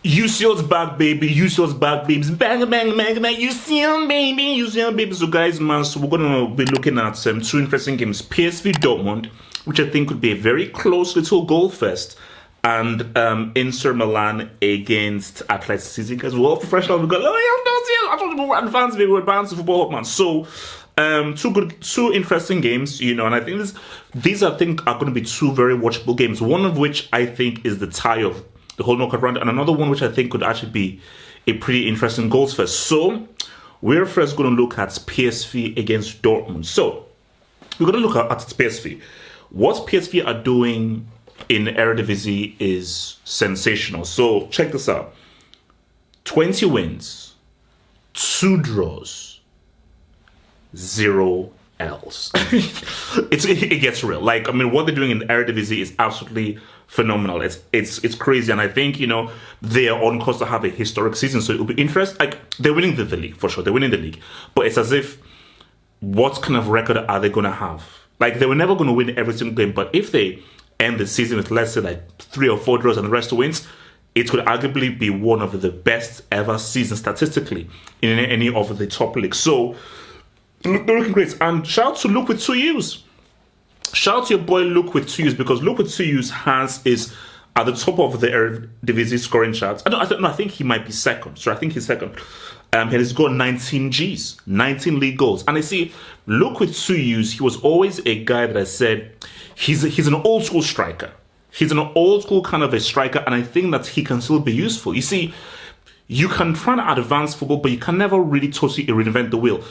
UCL's back, baby. UCL's back, baby. Bang, bang, bang, bang. UCL, baby. UCL, baby. So, guys, man, so we're going to be looking at two interesting games. PSV Dortmund, which I think could be a very close little goal fest. And Inter Milan against Atletico. Because we're all professional. We go, oh, yeah, I thought we were advanced. We were advanced football, man. So, two interesting games, and I think these I think are going to be two very watchable games. One of which I think is the tie of the whole knockout round, and another one which I think could actually be a pretty interesting goals fest. So we're first going to look at PSV against Dortmund. So we're going to look at PSV. What PSV are doing in Eredivisie is sensational. So check this out: 20 wins, 2 draws, 0 L's. It gets real. Like, I mean, what they're doing in the Eredivisie is absolutely phenomenal. It's crazy, and I think they are on course to have a historic season. So it will be interesting. Like, they're winning the league for sure. They're winning the league, but it's as if, what kind of record are they going to have? Like, they were never going to win every single game, but if they end the season with, let's say, like 3 or 4 draws and the rest wins, it could arguably be one of the best ever seasons statistically in any of the top leagues. So they're looking great. And shout out to Look with 2 U's. Shout out to your boy Look with 2 U's, because Look with 2 U's is at the top of the Eredivisie scoring charts. I think he might be second. So I think he's second. He has got 19 Gs, 19 league goals. And I see, Look with 2 U's, he was always a guy that I said, he's an old school striker. He's an old school kind of a striker, and I think that he can still be useful. You see, you can try to advance football, but you can never really totally reinvent the wheel.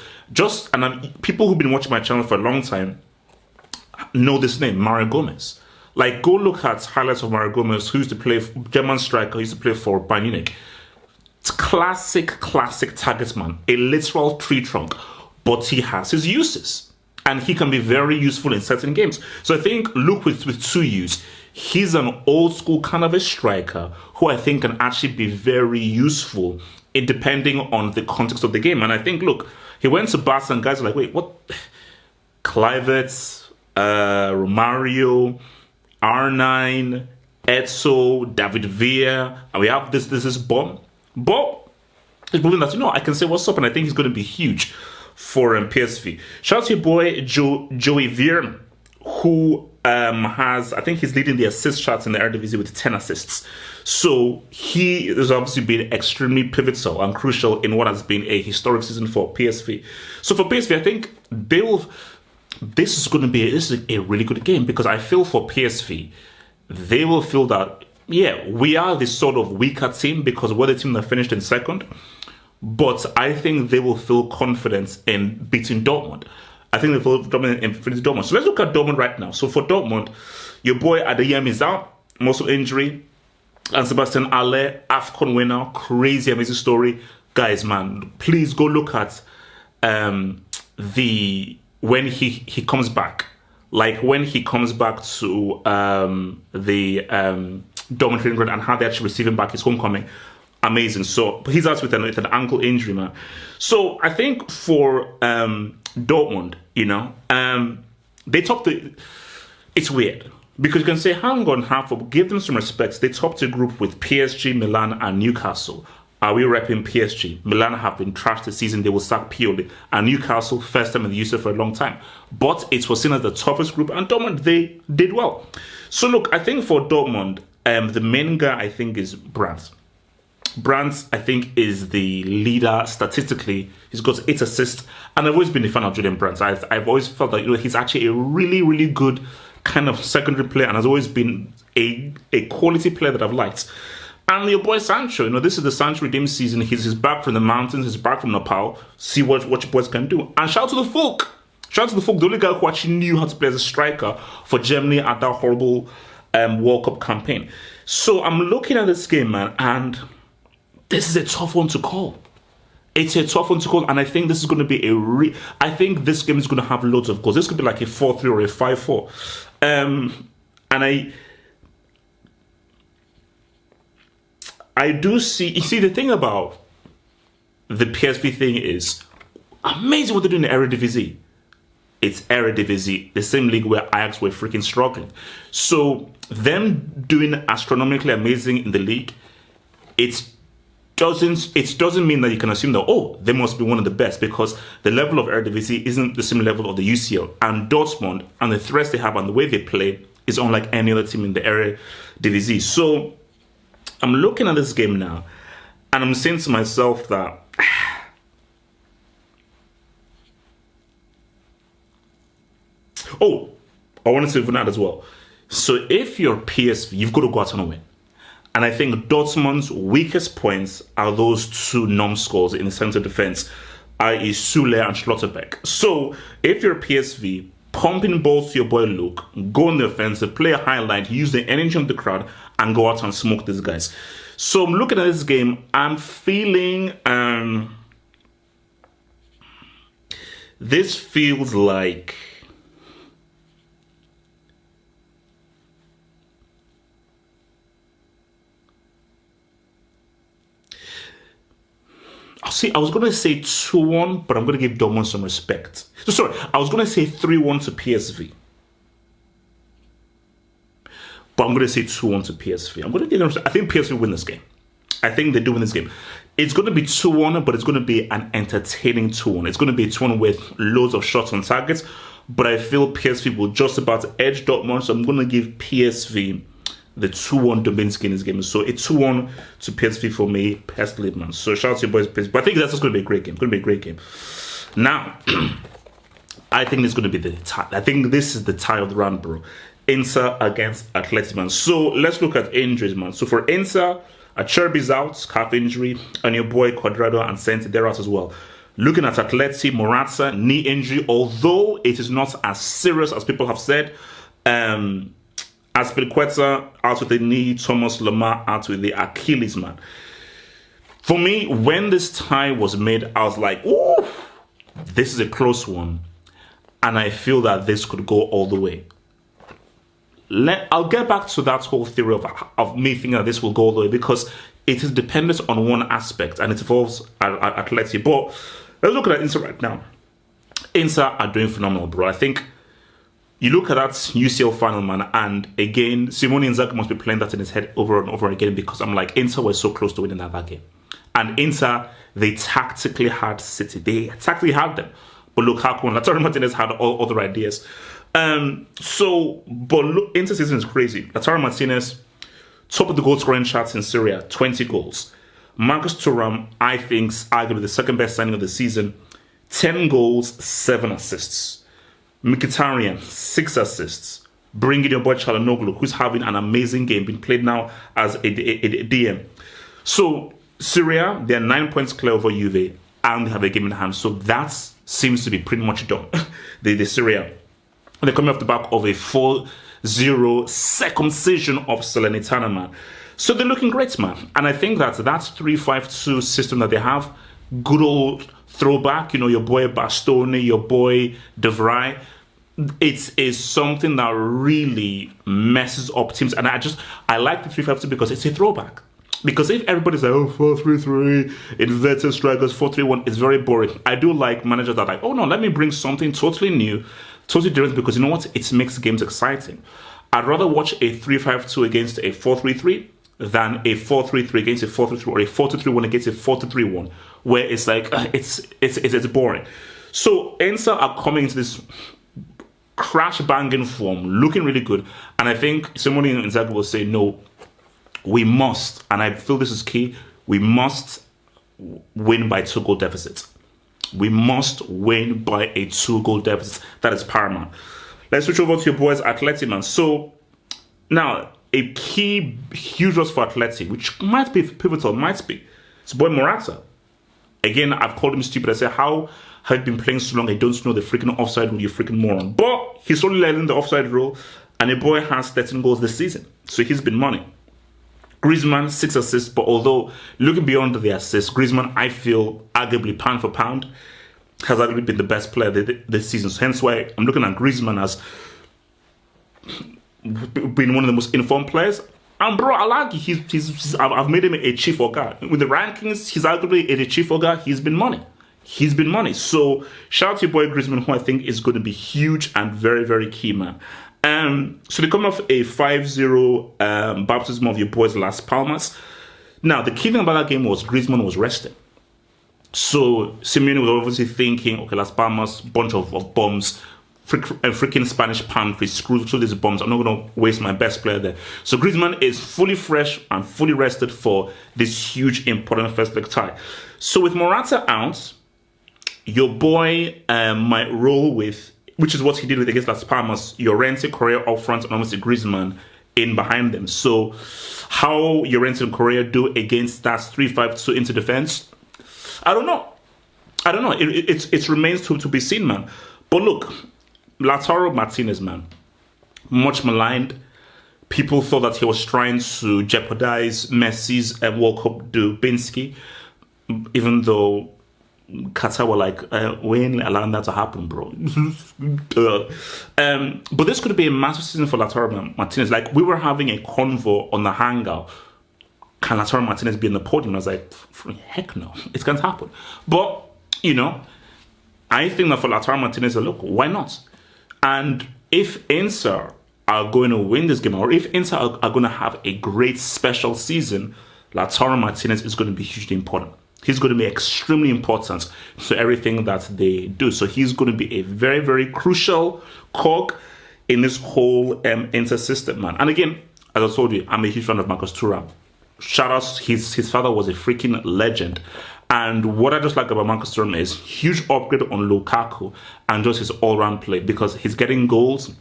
People who've been watching my channel for a long time know this name, Mario Gomez. Like, go look at highlights of Mario Gomez, who used to play, German striker, who used to play for Bayern Munich. It's classic target man, a literal tree trunk, but he has his uses, and he can be very useful in certain games. So I think, look with 2 U's, he's an old school kind of a striker who I think can actually be very useful depending on the context of the game. And I think, look, he went to Barca and guys are like, wait, what? Kluivert, Romario, R9, Etso, David Villa, and we have this is Bomb. But he's proving that, I can say what's up, and I think he's going to be huge for PSV. Shout out to your boy Joey Vierne, who I think he's leading the assist charts in the Eredivisie with 10 assists. So he has obviously been extremely pivotal and crucial in what has been a historic season for PSV. So for PSV, I think this is a really good game, because I feel for PSV, they will feel that, yeah, we are this sort of weaker team because we're the team that finished in second. But I think they will feel confidence in beating Dortmund. I think they feel dominant in beating Dortmund. So let's look at Dortmund right now. So for Dortmund, your boy Adeyemi is out, muscle injury. And Sebastian Haller, AFCON winner, crazy, amazing story. Guys, man, please go look at when he comes back. Like, when he comes back to the Dortmund training ground and how they actually receive him back, his homecoming. Amazing. So he's out with an ankle injury, man. So I think for Dortmund, they topped it's weird, because you can say, hang on, give them some respect. They topped a group with PSG, Milan, and Newcastle. Are we repping PSG? Milan have been trashed this season. They will sack Pioli. And Newcastle, first time in the UCL for a long time. But it was seen as the toughest group, and Dortmund, they did well. So look, I think for Dortmund, the main guy, I think, is Brandt. Brandt, I think, is the leader statistically. He's got 8 assists, and I've always been a fan of Julian Brandt. I've always felt that he's actually a really, really good kind of secondary player, and has always been a quality player that I've liked. And your boy Sancho, this is the Sancho redeemed season. He's back from the mountains. He's back from Nepal. See what your boys can do. And shout out to the folk. Shout out to the folk, the only guy who actually knew how to play as a striker for Germany at that horrible World Cup campaign. So I'm looking at this game, man, and this is a tough one to call. It's a tough one to call, and I think this is going to be I think this game is going to have loads of goals. This could be like a 4-3 or a 5-4. And I do see, the thing about the PSV thing is amazing what they're doing in Eredivisie. It's Eredivisie, the same league where Ajax were freaking struggling. So them doing astronomically amazing in the league it doesn't mean that you can assume that, oh, they must be one of the best, because the level of Eredivisie isn't the same level of the UCL. And Dortmund and the threats they have and the way they play is unlike any other team in the Eredivisie. So I'm looking at this game now and I'm saying to myself that oh, I wanted to even add as well. So if you're PSV, you've got to go out and win. And I think Dortmund's weakest points are those two numbskulls in the centre defence, i.e. Sule and Schlotterbeck. So if you're PSV, pumping balls to your boy Luke, go on the offensive, play a highlight, use the energy of the crowd, and go out and smoke these guys. So I'm looking at this game, I'm feeling this feels like I was going to say 2-1, but I'm going to give Dortmund some respect. So sorry, I was going to say 3-1 to PSV. But I'm going to say 2-1 to PSV. I'm going to give them, I think PSV win this game. I think they do win this game. It's going to be 2-1, but it's going to be an entertaining 2-1. It's going to be 2-1 with loads of shots on targets. But I feel PSV will just about edge Dortmund, so I'm going to give PSV the 2-1 Dubinsky in this game. So it's 2-1 to PSV for me, personally, man. So shout out to your boys, PSV. But I think that's just going to be a great game. It's going to be a great game. Now, I think it's going to be the tie. I think this is the tie of the round, bro. Inter against Atletico, man. So let's look at injuries, man. So for Inter, Acerbi's out, calf injury, and your boy Cuadrado and Sente, they're out as well. Looking at Atleti, Morata, knee injury, although it is not as serious as people have said. Aspilicueta out with the knee, Thomas Lemar out with the Achilles, man. For me, when this tie was made, I was like, ooh, this is a close one. And I feel that this could go all the way. I'll get back to that whole theory of me thinking that this will go all the way, because it is dependent on one aspect and it involves Atleti. But let's look at Inter right now. Inter are doing phenomenal, bro. I think you look at that UCL final, man, and again, Simone Inzaghi must be playing that in his head over and over again, because I'm like, Inter were so close to winning that game. And Inter, they tactically had City. They tactically had them. But Lukaku and Lautaro Martinez had all other ideas. But look, Inter season is crazy. Lautaro Martinez, top of the goal scoring charts in Serie, 20 goals. Marcus Thuram, I think, is arguably the second best signing of the season. 10 goals, 7 assists. Mkhitaryan, 6 assists. Bring in your boy Çalhanoğlu, who's having an amazing game, being played now as a DM. So, Syria, they're 9 points clear over Juve, and they have a game in hand. So that seems to be pretty much done. the Syria. They're coming off the back of a 4-0 circumcision of Salernitana, man. So they're looking great, man. And I think that 3-5-2 system that they have, good old throwback, your boy Bastoni, your boy De Vrij, it is something that really messes up teams. And I like the 3-5-2 because it's a throwback. Because if everybody's like, 4-3-3, inverted strikers, 4-3-1, it's very boring. I do like managers that are like, oh no, let me bring something totally new, totally different, because you know what? It makes games exciting. I'd rather watch a 3-5-2 against a 4-3-3 than a 4-3-3 against a 4-3-3 or a 4-2-3-1 against a 4-2-3-1, where it's like it's boring. So Inter are coming into this crash banging form, looking really good, and I think Simone Inzaghi will say, no, we must, and I feel this is key, we must win by 2-goal deficit. We must win by a 2-goal deficit. That is paramount. Let's switch over to your boys Atleti, man. So now a key huge loss for Atleti, which might be pivotal, it's boy Morata. Again, I've called him stupid. I say, how have you been playing so long? I don't know the freaking offside rule, you freaking moron. But he's only learning the offside rule, and the boy has 13 goals this season. So he's been money. Griezmann, 6 assists, but although looking beyond the assists, Griezmann, I feel, arguably pound for pound, has arguably been the best player this season. So hence why I'm looking at Griezmann as being one of the most informed players. And bro, I like I've made him a chief Oga. With the rankings, he's arguably a chief Oga. He's been money. So shout out to your boy Griezmann, who I think is going to be huge and very, very key, man. So they come off a 5-0 baptism of your boys Las Palmas. Now, the key thing about that game was Griezmann was rested. So Simeone was obviously thinking, okay, Las Palmas, bunch of bombs, freaking Spanish palm tree, screw through these bombs. I'm not going to waste my best player there. So Griezmann is fully fresh and fully rested for this huge, important first leg tie. So with Morata out, your boy might roll with, which is what he did with against Las Palmas, Llorente, Correa up front, and obviously Griezmann in behind them. So how Llorente and Correa do against that 3-5-2 into defense, I don't know. It remains to be seen, man. But look, Lautaro Martinez, man, much maligned. People thought that he was trying to jeopardize Messi's World Cup Dubinsky, even though Qatar were like, we ain't allowing that to happen, bro. But this could be a massive season for Lautaro Martinez. Like, we were having a convo on the hangout. Can Lautaro Martinez be in the podium? I was like, heck no, it's going to happen. But, you know, I think that for Lautaro Martinez, look, why not? And if Inter are going to win this game, or if Inter are going to have a great special season, Lautaro Martinez is going to be hugely important. He's going to be extremely important to everything that they do. So he's going to be a very, very crucial cog in this whole Inter system, man. And again, as I told you, I'm a huge fan of Marcus Thuram. Shout out, his father was a freaking legend. And what I just like about Marcus Thuram is huge upgrade on Lukaku and just his all-round play, because he's getting goals,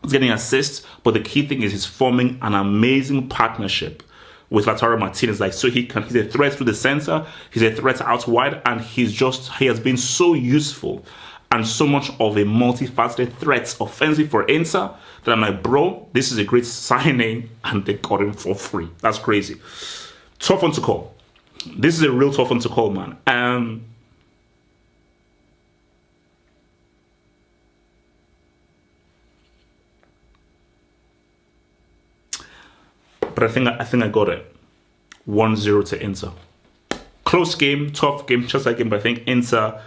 he's getting assists, but the key thing is he's forming an amazing partnership with Lautaro Martinez. Like, so he's a threat through the center, he's a threat out wide, and he has been so useful and so much of a multifaceted threat offensive for Inter that I'm like, bro, this is a great signing, and they got him for free. That's crazy. Tough one to call. This is a real tough one to call, man. But I think I got it. 1-0 to Inter. Close game, tough game, just like game, but I think Inter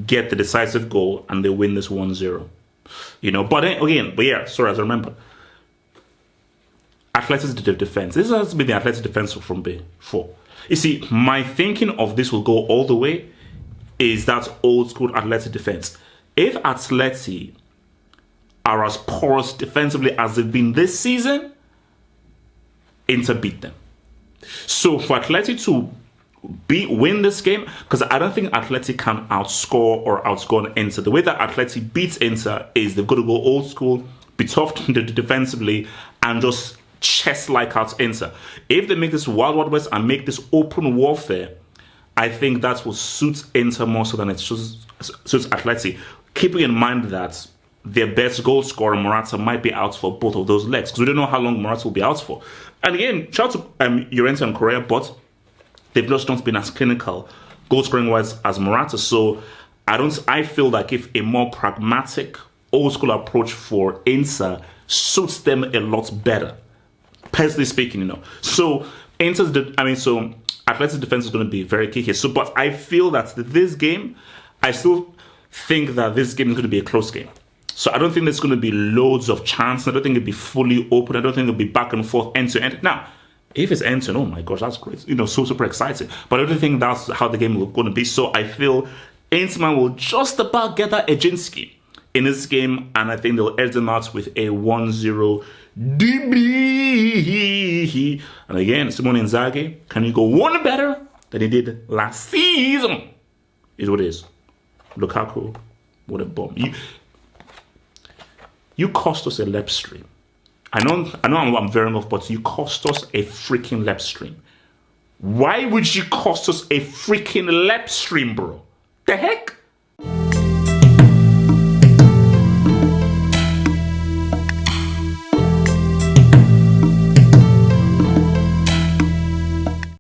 get the decisive goal and they win this 1-0. You know, but yeah, sorry, as I remember, Atletic's defense. This has been the Athletic defense from before. You see, my thinking of this will go all the way is that old school Athletic defense. If Atleti are as porous defensively as they've been this season, Inter beat them. So for Atleti to win this game, because I don't think Atleti can outscore or outscore Inter. The way that Atleti beats Inter is they've got to go old school, be tough defensively, and just chest-like out Inter. If they make this Wild West and make this open warfare, I think that will suit Inter more so than it suits Atleti. Keeping in mind that their best goal scorer, Morata, might be out for both of those legs, because we don't know how long Morata will be out for. And again, shout out to Llorente and Correa, but they've just not been as clinical goal scoring wise as Morata. So I feel like if a more pragmatic, old school approach for Inter suits them a lot better, personally speaking, you know. So Atletic's defense is going to be very key here. So, but I feel that this game, I still think that this game is going to be a close game. So I don't think there's going to be loads of chances. I don't think it'll be fully open. I don't think it'll be back and forth, end to end. Now, if it's end to end, oh my gosh, that's great. You know, so super exciting. But I don't think that's how the game is going to be. So I feel Inter will just about get that Ejinski in this game, and I think they'll edge them out with a 1-0 DB. And again, Simone Inzaghi, can you go one better than he did last season? Is what it is. Lukaku, what a bomb. You cost us a lep stream. I know I'm very enough, but you cost us a freaking lep stream. Why would you cost us a freaking lep stream, bro? The heck?